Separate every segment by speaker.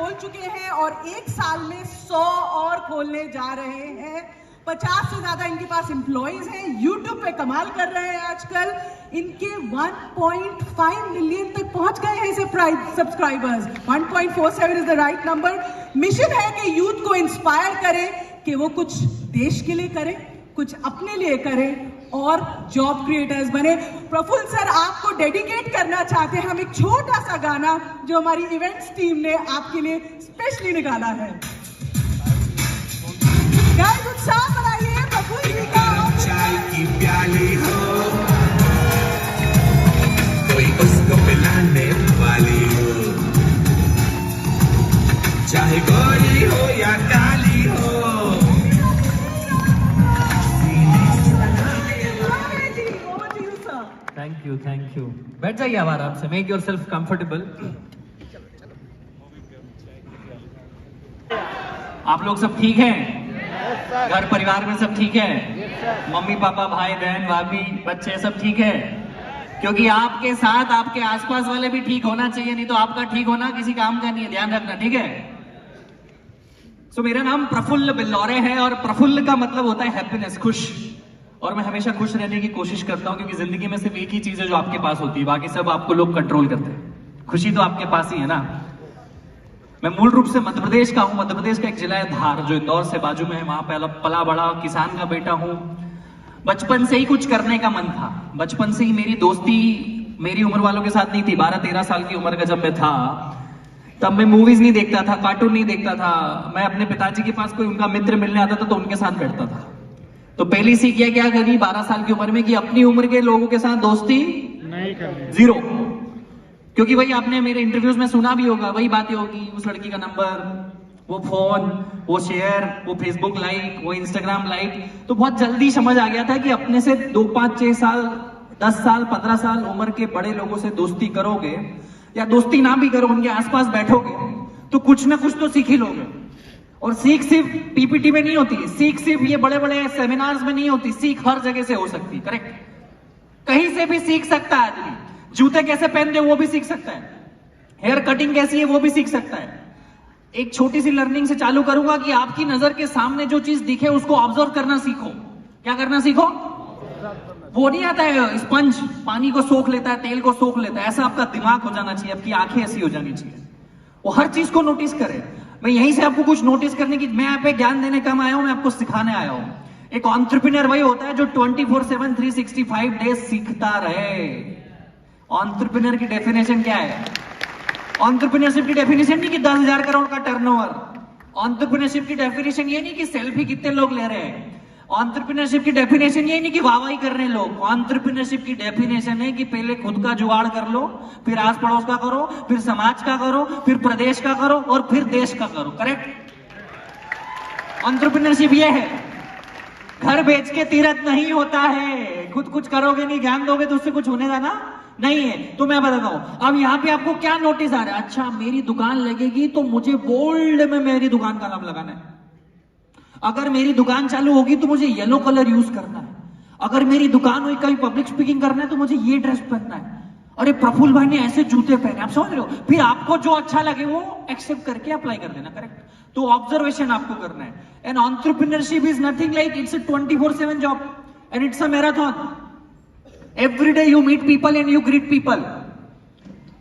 Speaker 1: खोल चुके हैं और एक साल में 100 और खोलने जा रहे हैं। 50 से ज्यादा इनके पास एम्प्लॉइज हैं, यूट्यूब पे कमाल कर रहे हैं आजकल। इनके 1.5 मिलियन तक पहुंच गए हैं subscribers. 1.47 is the right number. Mission है कि यूथ को इंस्पायर करें कि वो कुछ देश के लिए करें, कुछ अपने लिए करें और जॉब क्रिएटर्स बने। प्रफुल्ल सर आपको डेडिकेट करना चाहते हैं हम एक छोटा सा गाना जो हमारी इवेंट्स टीम ने आपके लिए स्पेशली निकाला है। गाइस उत्साह बढ़ाइए प्रफुल्ल जी का।
Speaker 2: चाय की प्याली हो, कोई उसको पिलाने वाली हो, चाहे गोरी हो या काली हो।
Speaker 3: Thank you. बैठ जाइए आप आराम से, मेक योर सेल्फ कंफर्टेबल। आप लोग सब ठीक हैं? घर परिवार में सब ठीक है? मम्मी पापा भाई बहन भाभी बच्चे सब ठीक है? क्योंकि आपके साथ आपके आसपास वाले भी ठीक होना चाहिए, नहीं तो आपका ठीक होना किसी काम का नहीं है, ध्यान रखना, ठीक है? सो मेरा नाम प्रफुल्ल बिल्लौरे है और प्रफुल्ल का मतलब होता है हैप्पीनेस, खुश। और मैं हमेशा खुश रहने की कोशिश करता हूं क्योंकि जिंदगी में सिर्फ एक ही चीज है जो आपके पास होती है, बाकी सब आपको लोग कंट्रोल करते हैं। खुशी तो आपके पास ही है ना। मैं मूल रूप से मध्य प्रदेश का हूं। मध्य प्रदेश का एक जिला है धार जो इंदौर से बाजू में है। वहां पे पला बड़ा किसान का बेटा हूं। बचपन से ही कुछ करने का मन था। बचपन से ही मेरी दोस्ती मेरी उम्र वालों के साथ नहीं थी। 12-13 साल की उम्र का जब मैं था तब मैं मूवीज नहीं देखता था, कार्टून नहीं देखता था। मैं अपने पिताजी के पास कोई उनका मित्र मिलने आता था तो उनके साथ बैठता था। तो पहली सीख क्या करी 12 साल की उम्र में कि अपनी उम्र के लोगों के साथ दोस्ती नहीं करनी, जीरो। क्योंकि भाई आपने मेरे इंटरव्यूज में सुना भी होगा, वही बातें होगी, उस लड़की का नंबर, वो फोन, वो शेयर, वो फेसबुक लाइक, वो इंस्टाग्राम लाइक। तो बहुत जल्दी समझ आ गया था कि अपने से 2, 5, 6 साल, 10 साल, 15 साल उम्र के बड़े लोगों से दोस्ती करोगे या दोस्ती ना भी करो, उनके आसपास बैठोगे तो कुछ ना कुछ तो सीख ही लोगे। और सीख सिर्फ पीपीटी में नहीं होती, सीख सिर्फ ये बड़े बड़े सेमिनार्स में नहीं होती, सीख हर जगह से हो सकती है। करेक्ट? कहीं से भी सीख सकता है आदमी। जूते कैसे पहनते वो भी सीख सकता है, हेयर कटिंग कैसी है वो भी सीख सकता है। एक छोटी सी लर्निंग से चालू करूंगा कि आपकी नजर के सामने जो चीज दिखे उसको ऑब्जर्व करना सीखो। क्या करना सीखो? वो नहीं आता है स्पंज पानी को सोख लेता है, तेल को सोख लेता है, ऐसा आपका दिमाग हो जाना चाहिए, आपकी आंखें ऐसी हो जानी चाहिए। वो हर चीज को नोटिस करे। मैं यहीं से आपको कुछ नोटिस करने की, मैं यहाँ पे ज्ञान देने कम आया हूं, मैं आपको सिखाने आया हूं। एक एंटरप्रेन्योर वही होता है जो 24/7 365 डेज सीखता रहे। एंटरप्रेन्योर की डेफिनेशन क्या है? एंटरप्रेन्योरशिप की डेफिनेशन नहीं कि 10,000 करोड़ का टर्नओवर। एंटरप्रेन्योरशिप की डेफिनेशन ये नहीं कि सेल्फी कितने लोग ले रहे हैं। एंटरप्रेन्योरशिप की डेफिनेशन ये नहीं कि वाहवाही कर रहे हैं लोग। एंटरप्रेन्योरशिप की डेफिनेशन है कि पहले खुद का जुगाड़ कर लो, फिर आस पड़ोस का करो, फिर समाज का करो, फिर प्रदेश का करो और फिर देश का करो। करेक्ट? एंटरप्रेन्योरशिप ये है। घर बेच के तीरथ नहीं होता है। खुद कुछ करोगे नहीं, ज्ञान दोगे तो उससे कुछ होने जाना नहीं है। तो मैं बताता हूं। अब यहाँ पे आपको क्या नोटिस आ रहा है? अच्छा, मेरी दुकान लगेगी तो मुझे बोल्ड में मेरी दुकान का नाम लगाना है। अगर मेरी दुकान चालू होगी तो मुझे येलो कलर यूज करना है। अगर मेरी दुकान हुई, कभी पब्लिक स्पीकिंग करना है तो मुझे ये ड्रेस पहनना है। अरे प्रफुल्ल भाई ने ऐसे जूते पहने, आप समझ रहे हो? फिर आपको जो अच्छा लगे वो एक्सेप्ट करके अप्लाई कर देना। करेक्ट? तो ऑब्जर्वेशन आपको करना है। And entrepreneurship is nothing like, it's a 24/7 job and it's a marathon. Every day you meet people and you greet people.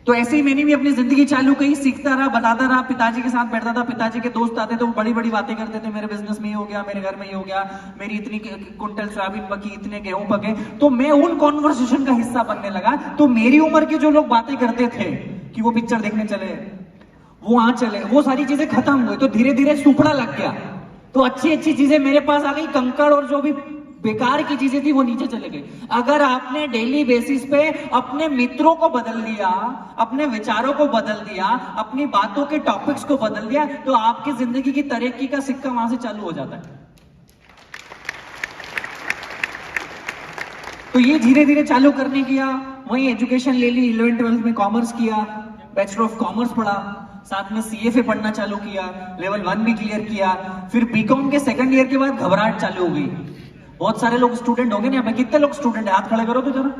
Speaker 3: तो ऐसे ही मैंने भी अपनी जिंदगी चालू करी, सीखता रहा, बताता रहा। पिताजी के साथ बैठता था, पिताजी के दोस्त आते थे, वो बड़ी बड़ी बातें करते थे, मेरे बिजनेस में ये हो गया, मेरे घर में ये हो गया, मेरी इतनी कुंटल सोयाबीन पकी, इतने गेहूं पके। तो मैं उन कॉन्वर्सेशन का हिस्सा बनने लगा। तो मेरी उम्र के जो लोग बातें करते थे कि वो पिक्चर देखने चले, वो वहां चले, वो सारी चीजें खत्म हुई। तो धीरे धीरे सुपड़ा लग गया। तो अच्छी अच्छी चीजें मेरे पास आ गई, कंकड़ और जो भी बेकार की चीजें थी वो नीचे चले गई। अगर आपने डेली बेसिस पे अपने मित्रों को बदल दिया, अपने विचारों को बदल दिया, अपनी बातों के टॉपिक्स को बदल दिया, तो आपकी जिंदगी की तरक्की का सिक्का वहां से चालू हो जाता है। तो ये धीरे धीरे चालू करने किया। वही एजुकेशन ले ली, 11th-12th में कॉमर्स किया, बैचलर ऑफ कॉमर्स पढ़ा, साथ में सीएफए पढ़ना चालू किया, लेवल 1 भी क्लियर किया। फिर बीकॉम के सेकंड ईयर के बाद घबराहट चालू हो गई। बहुत सारे लोग स्टूडेंट होंगे ना यहाँ पे, कितने लोग स्टूडेंट है? हाथ खड़े करो तो जरा।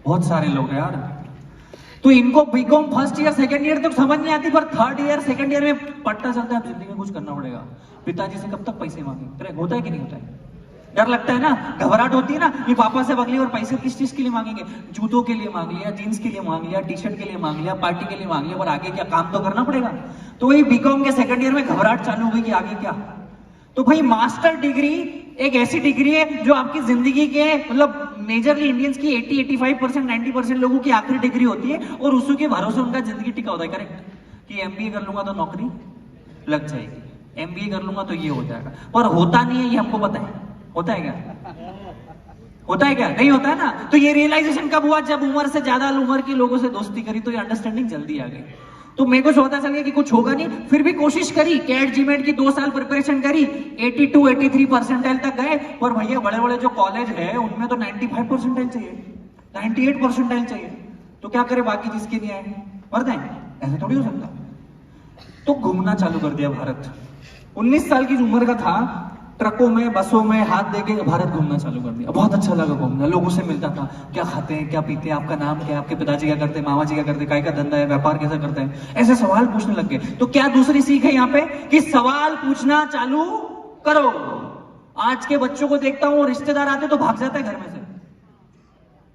Speaker 3: बहुत सारे लोग हैं यार। तो इनको BCom first year second year तक समझ नहीं आती, पर थर्ड ईयर सेकंड ईयर में पट्टा चलता है, अब जिंदगी में कुछ करना पड़ेगा, पिताजी से कब तक पैसे मांगे, होता है कि नहीं होता है? डर लगता है ना, घबराहट होती है ना कि पापा से अगली बार पैसे किस चीज के लिए मांगेंगे, जूतों के लिए मांग लिया, जीन्स के लिए मांग लिया, टी शर्ट के लिए मांग लिया, पार्टी के लिए मांग लिया, पर आगे क्या, काम तो करना पड़ेगा। तो वही बीकॉम के सेकंड ईयर में घबराहट चालू हो गई कि आगे क्या। तो भाई मास्टर डिग्री एक ऐसी डिग्री है जो आपकी जिंदगी के मतलब मेजरली इंडियंस की 80-85%, 90% लोगों की आखिरी डिग्री होती है, और उसी के भरोसे उनका जिंदगी टिका होता है। करेक्ट, कि एमबीए कर लूंगा तो नौकरी लग जाएगी, एमबीए कर लूंगा तो ये हो जाएगा, पर होता नहीं है, ये हमको पता है। होता है क्या? होता है क्या? नहीं होता है ना। तो ये रियलाइजेशन कब हुआ? जब उम्र से ज्यादा उम्र के लोगों से दोस्ती करी, तो ये अंडरस्टैंडिंग जल्दी आ गई। तो मेरे को पता चल गया कि कुछ होगा नहीं, फिर भी कोशिश करी, कैट जीमेट की 2 साल प्रिपरेशन करी, 82-83 परसेंटाइल तक गए, पर भैया बड़े बड़े जो कॉलेज है उनमें तो 95 परसेंटाइल चाहिए, 98 परसेंटाइल चाहिए। तो क्या करे, बाकी जिसके नहीं आए मर जाए, ऐसे थोड़ी हो सकता। तो घूमना चालू कर दिया भारत। 19 साल की उम्र का था, ट्रकों में बसों में हाथ देके भारत घूमना चालू कर दिया। बहुत अच्छा लगा घूमना, लोगों से मिलता था, क्या खाते हैं, क्या पीते हैं, आपका नाम क्या है, आपके पिताजी क्या करते हैं, मामा जी क्या करते हैं, काय का धंधा है, व्यापार कैसे करते हैं, ऐसे सवाल पूछने लग गए। तो क्या दूसरी सीख है यहाँ पे कि सवाल पूछना चालू करो। आज के बच्चों को देखता हूँ, रिश्तेदार आते तो भाग जाता है घर में से,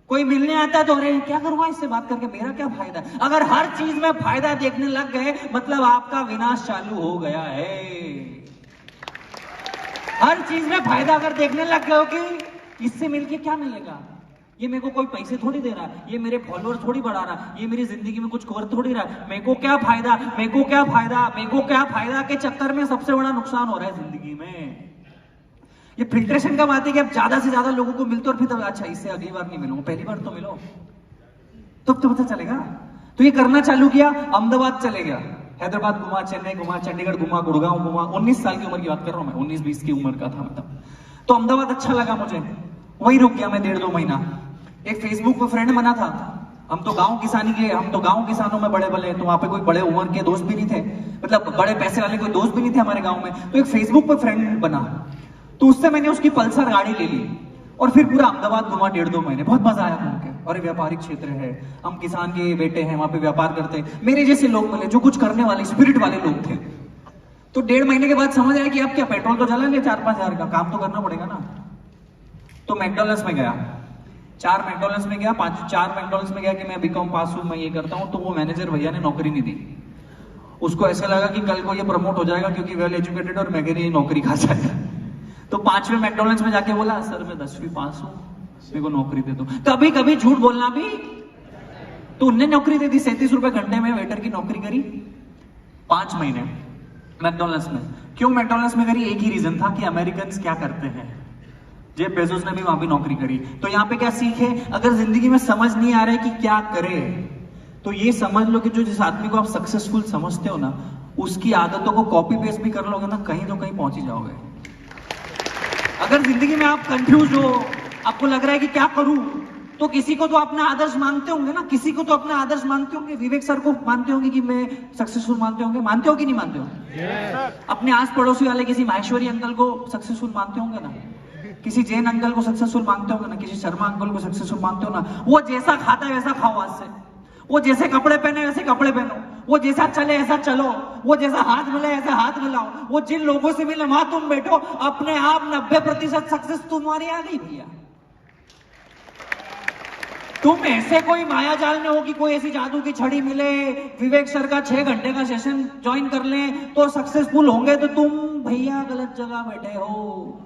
Speaker 3: कोई मिलने आता है तो अरे क्या करूंगा इससे बात करके, मेरा क्या फायदा। अगर हर चीज में फायदा देखने लग गए, मतलब आपका विनाश चालू हो गया है। हर चीज में फायदा अगर देखने लग गए हो कि इससे मिलके क्या मिलेगा, ये मेरे को कोई पैसे थोड़ी दे रहा, ये मेरे फॉलोअर थोड़ी बढ़ा रहा, ये मेरी जिंदगी में कुछ कर थोड़ी रहा, मेरे को क्या फायदा, मेरे को क्या फायदा, मेरे को क्या फायदा के चक्कर में सबसे बड़ा नुकसान हो रहा है जिंदगी में। ये फिल्ट्रेशन का बात है कि अब ज्यादा से ज्यादा लोगों को मिलते और फिर अच्छा इससे अगली बार नहीं मिलूंगा, पहली बार तो मिलो, तब तो पता चलेगा। तो ये करना चालू किया, अहमदाबाद चले गया, हैदराबाद घुमा, चेन्नई घुमा, चंडीगढ़ घुमा, गुड़गांव घुमा। 19 साल की उम्र की बात कर रहा हूं मैं, 19-20 की उम्र का था मतलब। तो अहमदाबाद अच्छा लगा मुझे, वहीं रुक गया मैं 1.5-2 महीना। एक फेसबुक पे फ्रेंड बना था, हम तो गांव किसानी के, हम तो गांव किसानों में बड़े बड़े, तो वहां पे कोई बड़े उम्र के दोस्त भी नहीं थे, मतलब बड़े पैसे वाले कोई दोस्त भी नहीं थे हमारे गाँव में। तो एक फेसबुक पे फ्रेंड बना, तो उससे मैंने उसकी पल्सर गाड़ी ले ली और फिर पूरा अहमदाबाद घुमा 1.5-2 महीने। बहुत मजा आया घूम के, और व्यापारिक क्षेत्र है, हम किसान के बेटे हैं, वहां पे व्यापार करते हैं, मेरे जैसे लोग मिले जो कुछ करने वाले स्पिरिट वाले लोग थे। तो 1.5 महीने के बाद समझ आया कि अब क्या, पेट्रोल तो जला ले 4-5 हजार का, काम तो करना पड़ेगा ना। तो मैकडॉनल्ड्स में गया, 4 मैकडॉनल्ड्स में गया, 4 मैकडॉनल्ड्स में गया कि मैं बीकॉम पास हूं, मैं ये करता हूं। तो वो मैनेजर भैया ने नौकरी नहीं दी, उसको ऐसा लगा कि कल को ये प्रमोट हो जाएगा क्योंकि वेल एजुकेटेड और मैं नौकरी खा जाएगा। तो 5वें मैकडॉनल्ड्स में जाके बोला, सर मैं 10वीं पास हूं, मेरे को नौकरी दे दो। कभी कभी झूठ बोलना भी, तो उनने नौकरी दे दी, 37 रुपए घंटे में वेटर की नौकरी करी 5 महीने मैकडॉनल्ड्स में। क्यों मैकडॉनल्ड्स में करी? एक ही रीजन था कि अमेरिकन क्या करते हैं। जेफ बेजोस ने भी वहां भी नौकरी करी। तो यहाँ पे क्या सीख है, अगर जिंदगी में समझ नहीं आ रहा है कि क्या करे, तो ये समझ लो कि जो जिस आदमी को आप सक्सेसफुल समझते हो ना, उसकी आदतों को कॉपी पेस्ट भी कर लोगे ना, कहीं तो कहीं पहुंच ही जाओगे। अगर जिंदगी में आप कंफ्यूज हो, आपको लग रहा है कि क्या करूं, तो किसी को तो अपना आदर्श मानते होंगे ना, किसी को तो अपना आदर्श मानते होंगे। विवेक सर को मानते होंगे कि मैं सक्सेसफुल मानते होंगे, मानते हो कि नहीं मानते हो? अपने आस पड़ोसी वाले किसी माहेश्वरी अंकल को सक्सेसफुल मानते होंगे ना, किसी जैन अंकल को सक्सेसफुल मानते होंगे ना, किसी शर्मा अंकल को सक्सेसफुल मानते हो ना। वो जैसा खाता है वैसा खाओ आज से, वो जैसे कपड़े पहने वैसे कपड़े पहनो, वो जैसा चले ऐसा चलो, वो जैसा हाथ मिले ऐसा हाथ मिलाओ, वो जिन लोगों से मिले वहां तुम बैठो, अपने आप 90% सक्सेस तुम्हारी आ गई भैया। तुम ऐसे कोई माया जाल में हो कि कोई ऐसी जादू की छड़ी मिले, विवेक सर का 6 घंटे का सेशन ज्वाइन कर ले तो सक्सेसफुल होंगे, तो तुम भैया गलत जगह बैठे हो।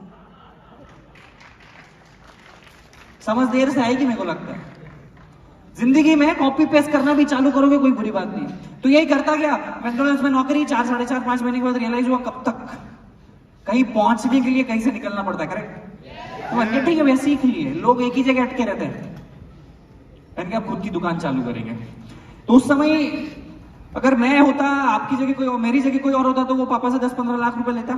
Speaker 3: समझ देर से आएगी मेरे को लगता है। जिंदगी में कॉपी पेस्ट करना भी चालू करोगे कोई बुरी बात नहीं। तो यही करता गया, मैकडॉनल्ड्स में नौकरी 4-4.5 महीने के बाद रियलाइज हुआ कब तक कहीं पहुंचने के लिए कहीं से निकलना पड़ता है। करेक्ट? तो ठीक है भैया, सीख लिए। लोग एक ही जगह अटके रहते हैं, मैंने कहा खुद की दुकान चालू करेंगे। तो उस समय अगर मैं होता, आपकी जगह कोई और, मेरी जगह कोई और होता, तो वो पापा से 10-15 लाख रुपए लेता,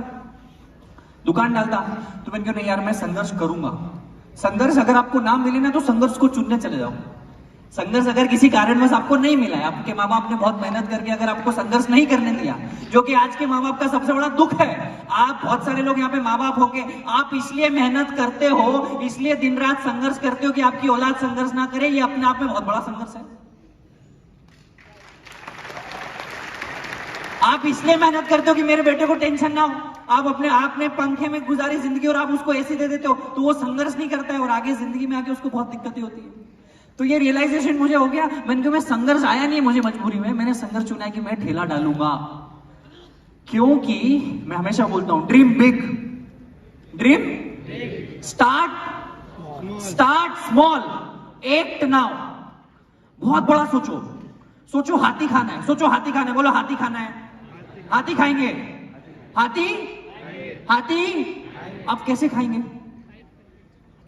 Speaker 3: दुकान डालता। तो मैंने कहा नहीं यार, मैं संघर्ष करूंगा। संघर्ष अगर आपको ना मिले ना, तो संघर्ष को चुनने चले जाओ। संघर्ष अगर किसी कारणवश आपको नहीं मिला है, आपके माँ बाप ने बहुत मेहनत करके अगर आपको संघर्ष नहीं करने दिया, जो कि आज के माँ बाप का सबसे बड़ा दुख है। आप बहुत सारे लोग यहाँ पे माँ बाप होके, आप इसलिए मेहनत करते हो, इसलिए दिन रात संघर्ष करते हो कि आपकी औलाद संघर्ष ना करे। ये अपने आप में बहुत बड़ा संघर्ष है।
Speaker 4: आप इसलिए मेहनत करते हो कि मेरे बेटे को टेंशन ना हो। आप अपने आपने पंखे में गुजारी जिंदगी और आप उसको एसी दे देते हो, तो वो संघर्ष नहीं करता है और आगे जिंदगी में आके उसको बहुत दिक्कतें होती है। तो ये रियलाइजेशन मुझे हो गया। मैंने कहा मैं संघर्ष आया नहीं है मुझे मजबूरी में, मैंने संघर्ष चुना है कि मैं ठेला डालूंगा। क्योंकि मैं हमेशा बोलता हूं dream big, dream start small, act now. बहुत बड़ा सोचो, सोचो हाथी खाना है, सोचो हाथी खाना है, बोलो हाथी खाना है, हाथी खाएंगे, हाथी हाथी। अब कैसे खाएंगे?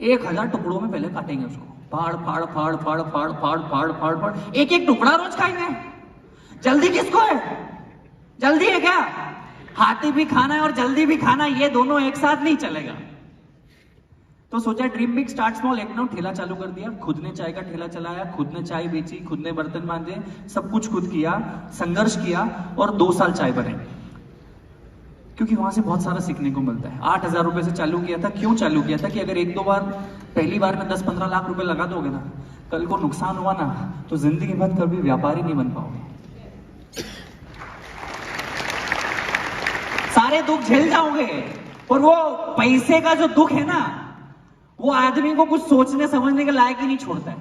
Speaker 4: 1000 टुकड़ों में पहले काटेंगे उसको, फाड़ फाड़ फाड़ फाड़ फाड़ फाड़ फाड़ फाड़ फाड़, एक एक टुकड़ा रोज खाएंगे। जल्दी किसको है? जल्दी है क्या? हाथी भी खाना है और जल्दी भी खाना, ये दोनों एक साथ नहीं चलेगा। तो सोचा ड्रीम बिग स्टार्ट स्मॉल, एक ना ठेला चालू कर दिया। खुद ने चाय का ठेला चलाया, खुद ने चाय बेची, खुद ने बर्तन मांजे, सब कुछ खुद किया, संघर्ष किया और 2 साल चाय बनाई। क्योंकि वहां से बहुत सारा सीखने को मिलता है। 8000 रुपए से चालू किया था। क्यों चालू किया था? कि अगर 1-2 बार पहली बार में 10-15 लाख रुपए लगा दोगे ना, कल को नुकसान हुआ ना, तो जिंदगी भर कभी व्यापारी नहीं बन पाओगे। सारे दुख झेल जाओगे और वो पैसे का जो दुख है ना, वो आदमी को कुछ सोचने समझने के लायक ही नहीं छोड़ता है।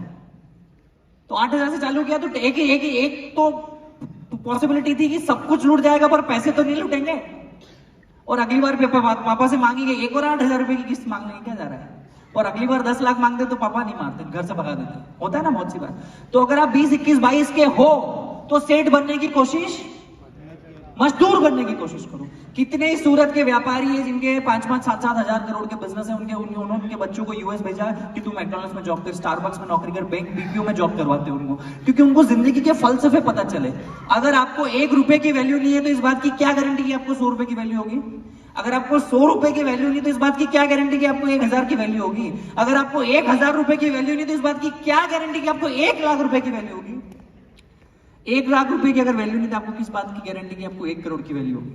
Speaker 4: तो 8000 से चालू किया तो एक तो पॉसिबिलिटी थी कि सब कुछ लूट जाएगा पर पैसे तो नहीं लूटेंगे। और अगली बार पापा से मांगेंगे, एक और 8000 रुपए की किस्त मांगने क्या जा रहा है? और अगली बार 10 लाख मांगते तो पापा नहीं मारते, घर से भगा देते। होता है ना बहुत सी बार। तो अगर आप 20, 21, 22 के हो तो सेठ बनने की कोशिश, मजदूर बनने की कोशिश करो। कितने ही सूरत के व्यापारी हैं जिनके 5-5, 7-7 हजार करोड़ के बिजनेस है, उन्होंने उनके बच्चों को यूएस भेजा कि तू मैकडॉनल्ड्स में जॉब कर, स्टारबक्स में नौकरी कर, बैंक बीपीओ में जॉब करवाते हैं उनको, क्योंकि उनको जिंदगी के फलसफे पता चले। अगर आपको 1 रुपए की वैल्यू नहीं है तो इस बात की क्या गारंटी कि आपको 100 रुपए की वैल्यू होगी? अगर आपको 100 रुपए की वैल्यू नहीं तो इस बात की क्या गारंटी कि आपको 1000 की वैल्यू होगी? अगर आपको 1000 रुपए की वैल्यू नहीं तो इस बात की क्या गारंटी कि आपको 1 लाख रुपए की वैल्यू होगी? 1 लाख रुपए की अगर वैल्यू नहीं तो आपको किस बात की गारंटी कि आपको 1 करोड़ की वैल्यू होगी?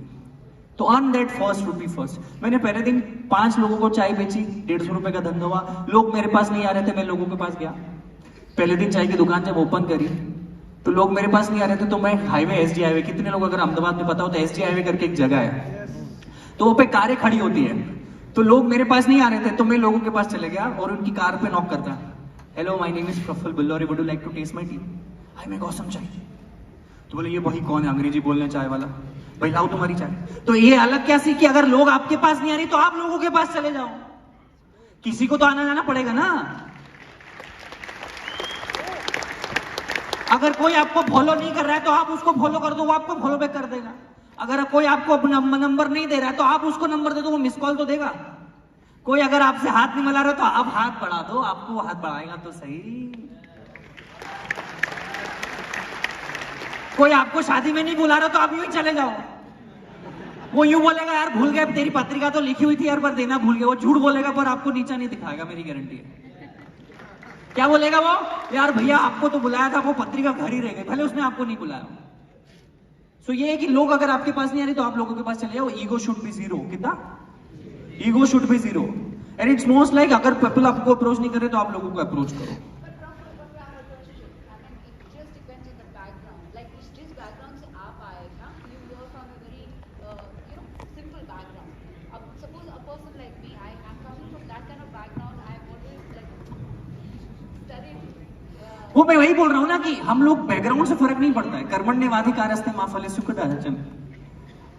Speaker 4: तो earn that first rupee first. मैंने पहले दिन 5 लोगों को चाय बेची, 150 रुपए का धंधा हुआ। लोग मेरे पास नहीं आ रहे थे, मैं लोगों के पास गया। पहले दिन चाय की दुकान जब ओपन करी तो लोग मेरे पास नहीं आ रहे थे, तो मैं हाईवे, एसडी हाईवे, कितने लोग अगर अहमदाबाद में पता हो तो एसडी हाईवे करके एक जगह है, तो वो पे कारें खड़ी होती है। तो लोग मेरे पास नहीं आ रहे थे तो मैं लोगों के पास चले गया और उनकी कार पे नॉक करता, hello my name is Prafull Billore, would you like to taste my tea? I make awesome chai. तो बोले ये भाई कौन है अंग्रेजी बोलने चाय वाला, भाई लाओ तुम्हारी चाय। तो ये अलग क्या सीखी, अगर लोग आपके पास नहीं आ रही तो आप लोगों के पास चले जाओ। किसी को तो आना जाना पड़ेगा ना। अगर कोई आपको फॉलो नहीं कर रहा है तो आप उसको फॉलो कर दो, वो आपको फॉलो बैक कर देगा। अगर कोई आपको नंबर नहीं दे रहा है तो आप उसको नंबर दे दो, वो मिस कॉल तो देगा। कोई अगर आपसे हाथ नहीं मिला रहा तो आप हाथ बढ़ा दो, आपको वो हाथ बढ़ाएगा तो सही। कोई आपको शादी में नहीं बुला रहा तो आप यूं ही चले जाओ। वो यूं बोलेगा यार भूल गए, तेरी पत्रिका तो लिखी हुई थी यार पर देना भूल गए। वो झूठ बोलेगा पर आपको नीचा नहीं दिखाएगा, मेरी गारंटी है। क्या बोलेगा वो? यार भैया आपको तो बुलाया था, वो पत्रिका घर ही रह गई, भले उसने आपको नहीं बुलाया। सो ये है कि लोग अगर आपके पास नहीं आ रहे तो आप लोगों के पास चले जाओ। Ego should be zero. कितना? Ego should be zero. And it's most like अगर पीपल आपको अप्रोच नहीं कर रहे तो आप लोगों को अप्रोच करो। वो मैं वही बोल रहा हूं ना कि हम लोग बैकग्राउंड से फर्क नहीं पड़ता है। कर्मण्येवाधिकारस्ते मा फलेषु कदाचन।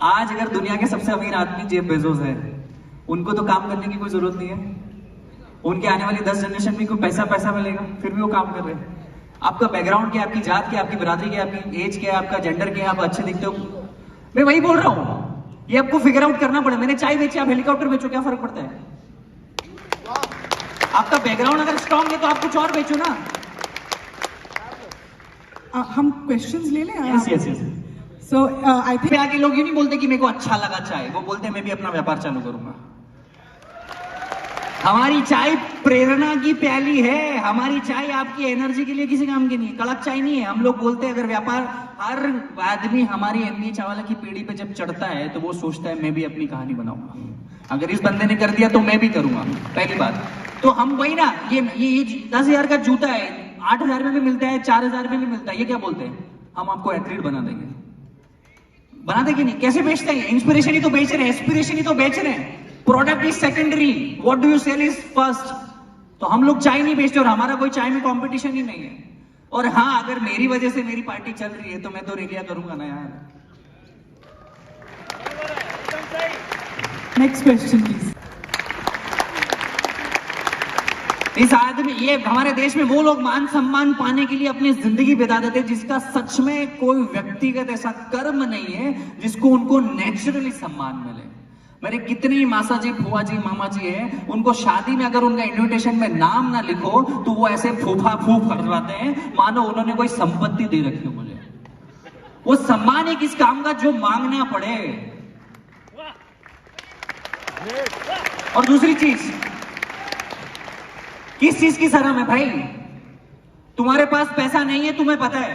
Speaker 4: आज अगर दुनिया के सबसे अमीर आदमी जेफ बेजोस है, उनको तो काम करने की कोई जरूरत नहीं है। उनके आने वाली 10 जनरेशन में कोई पैसा मिलेगा, फिर भी वो काम कर रहे हैं। आपका बैकग्राउंड क्या, आपकी जात क्या, आपकी बिरादरी क्या, आपकी एज क्या, आपका जेंडर क्या, आप अच्छे दिखते हो, मैं वही बोल रहा हूं। ये आपको फिगर आउट करना पड़े। मैंने चाय बेची, आप हेलीकॉप्टर बेचो, क्या फर्क पड़ता है? आपका बैकग्राउंड अगर स्ट्रांग है तो आप कुछ और बेचो ना।
Speaker 1: हम क्वेश्चंस ले लें?
Speaker 4: Yes yes yes.
Speaker 1: So I think
Speaker 4: आगे लोग ये नहीं बोलते कि मेरे को अच्छा लगा चाय, वो बोलते हैं मैं भी अपना व्यापार चालू करूंगा। हमारी चाय प्रेरणा की प्याली है। हमारी चाय आपकी एनर्जी के लिए किसी काम की नहीं है, कड़क चाय नहीं है। हम लोग बोलते हैं अगर व्यापार, हर आदमी हमारी एमबीए चावला की पीढ़ी पे जब चढ़ता है तो वो सोचता है मैं भी अपनी कहानी बनाऊंगा। अगर इस बंदे ने कर दिया तो मैं भी करूंगा, पहली बात। तो हम वही ना, ये 10,000 का जूता है, 8,000 में भी मिलता है, 4,000 में भी मिलता है, ये क्या बोलते हैं? हम आपको एथलीट बना देंगे। बनाते कि नहीं? कैसे बेचते हैं? इंस्पिरेशन ही तो बेच रहे हैं, एस्पिरेशन ही तो बेच रहे हैं। Product is secondary, what do you sell is first. तो हम लोग चाय नहीं बेचते और हमारा कोई चाय में कंपटीशन ही नहीं है। और हाँ, अगर मेरी वजह से मेरी पार्टी चल रही है तो मैं तो रैलियां करूंगा ना यार।
Speaker 1: Next question please.
Speaker 4: इस आदमी, ये हमारे देश में वो लोग मान सम्मान पाने के लिए अपनी जिंदगी बिता देते हैं जिसका सच में कोई व्यक्तिगत ऐसा कर्म नहीं है जिसको उनको नेचुरली सम्मान मिले। मेरे कितने ही मासा जी, फुआ जी, मामा जी हैं, उनको शादी में अगर उनका इन्विटेशन में नाम ना लिखो तो वो ऐसे फूफा फूफ करवाते हैं मानो उन्होंने कोई संपत्ति दे रखी हो मुझे। वो सम्मान ही किस काम का जो मांगना पड़े। और दूसरी चीज, किस चीज की शर्म है भाई? तुम्हारे पास पैसा नहीं है, तुम्हें पता है।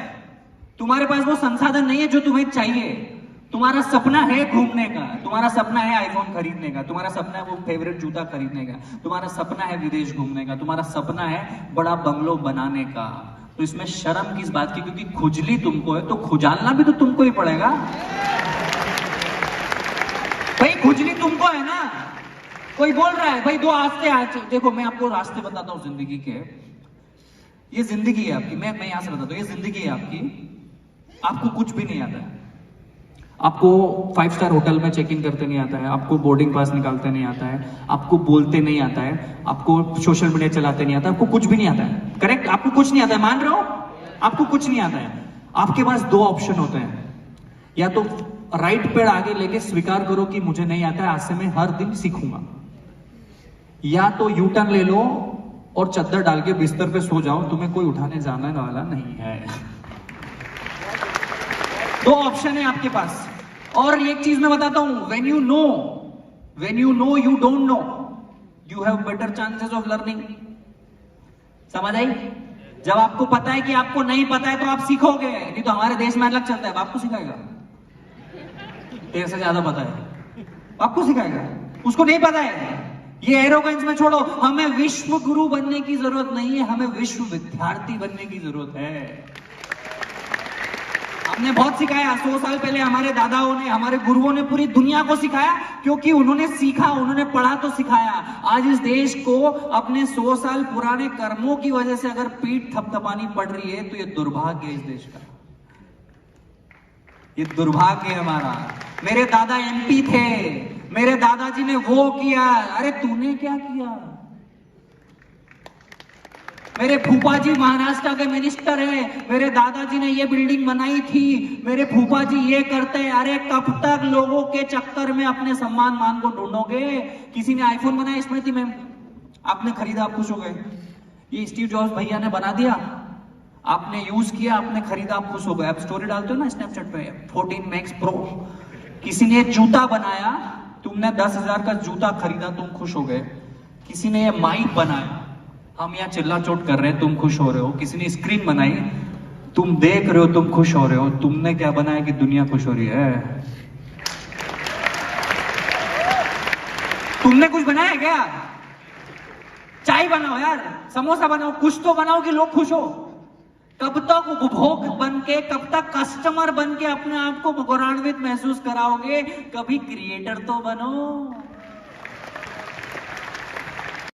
Speaker 4: तुम्हारे पास वो संसाधन नहीं है जो तुम्हें चाहिए। तुम्हारा सपना है घूमने का, तुम्हारा सपना है आईफोन खरीदने का, तुम्हारा सपना है वो फेवरेट जूता खरीदने का, तुम्हारा सपना है विदेश घूमने का, तुम्हारा सपना है बड़ा बंगलो बनाने का। तो इसमें शर्म किस बात की? क्योंकि खुजली तुमको है तो खुजालना भी तो तुमको ही पड़ेगा भाई। खुजली तुमको है ना। कोई बोल रहा है भाई दो रास्ते आज, देखो मैं आपको रास्ते बताता हूं जिंदगी के। ये जिंदगी है आपकी, मैं यहां से बताता हूं, ये जिंदगी है आपकी। आपको कुछ भी नहीं आता है। आपको 5 स्टार होटल में चेक इन करते नहीं आता है, आपको बोर्डिंग पास निकालते नहीं आता है, आपको बोलते नहीं आता है, आपको सोशल मीडिया चलाते नहीं आता, आपको कुछ भी नहीं आता है। करेक्ट? आपको कुछ नहीं आता है, मान रहे हो? आपको कुछ नहीं आता है। आपके पास 2 ऑप्शन होते हैं, या तो राइट पेड़ आगे लेके स्वीकार करो कि मुझे नहीं आता है, आज से मैं हर दिन सीखूंगा, या तो यू टर्न ले लो और चद्दर डाल के बिस्तर पे सो जाओ, तुम्हें कोई उठाने जाने वाला नहीं है। 2 ऑप्शन है आपके पास। और एक चीज मैं बताता हूं, when you know you don't know, you have better chances of learning। समझ आई? जब आपको पता है कि आपको नहीं पता है तो आप सीखोगे। नहीं तो हमारे देश में अलग चलता है, आपको सिखाएगा तेरे से ज्यादा पता है, आपको सिखाएगा। उसको नहीं पता है। ये एरोगेंस में छोड़ो, हमें विश्व गुरु बनने की जरूरत नहीं है, हमें विश्व विद्यार्थी बनने की जरूरत है। हमने बहुत सिखाया। 100 साल पहले हमारे दादाओं ने, हमारे गुरुओं ने पूरी दुनिया को सिखाया, क्योंकि उन्होंने सीखा, उन्होंने पढ़ा तो सिखाया। आज इस देश को अपने 100 साल पुराने कर्मों की वजह से अगर पीठ थपथपानी पड़ रही है तो ये दुर्भाग्य है इस देश का। ये दुर्भाग्य है हमारा। मेरे दादा एमपी थे, मेरे दादाजी ने वो किया, अरे तूने क्या किया? मेरे फूफा जी महाराष्ट्र के मिनिस्टर हैं, मेरे दादाजी ने ये बिल्डिंग बनाई थी, मेरे फूफा जी ये करते हैं। अरे कब तक लोगों के चक्कर में अपने सम्मान मान को ढूंढोगे? किसी ने आईफोन बनाया, स्मृति मैम आपने खरीदा, आप खुश हो गए। ये स्टीव जॉब्स भैया ने बना दिया, आपने यूज किया, आपने खरीदा, आप खुश हो गए। आप स्टोरी डालते हो ना स्नैपचैट पे, 14 मैक्स प्रो। किसी ने जूता बनाया, तुमने 10,000 का जूता खरीदा, तुम खुश हो गए। किसी ने ये माइक बनाया, हम यहाँ चिल्ला चोट कर रहे हैं, तुम खुश हो रहे हो। किसी ने स्क्रीन बनाई, तुम देख रहे हो, तुम खुश हो रहे हो। तुमने क्या बनाया कि दुनिया खुश हो रही है? तुमने कुछ बनाया क्या? चाय बनाओ यार, समोसा बनाओ, कुछ तो बनाओ कि लोग खुश हो। कब तक उपभोग बन के, कब तक कस्टमर बन के अपने आप को गौरवान्वित महसूस कराओगे? कभी क्रिएटर तो बनो।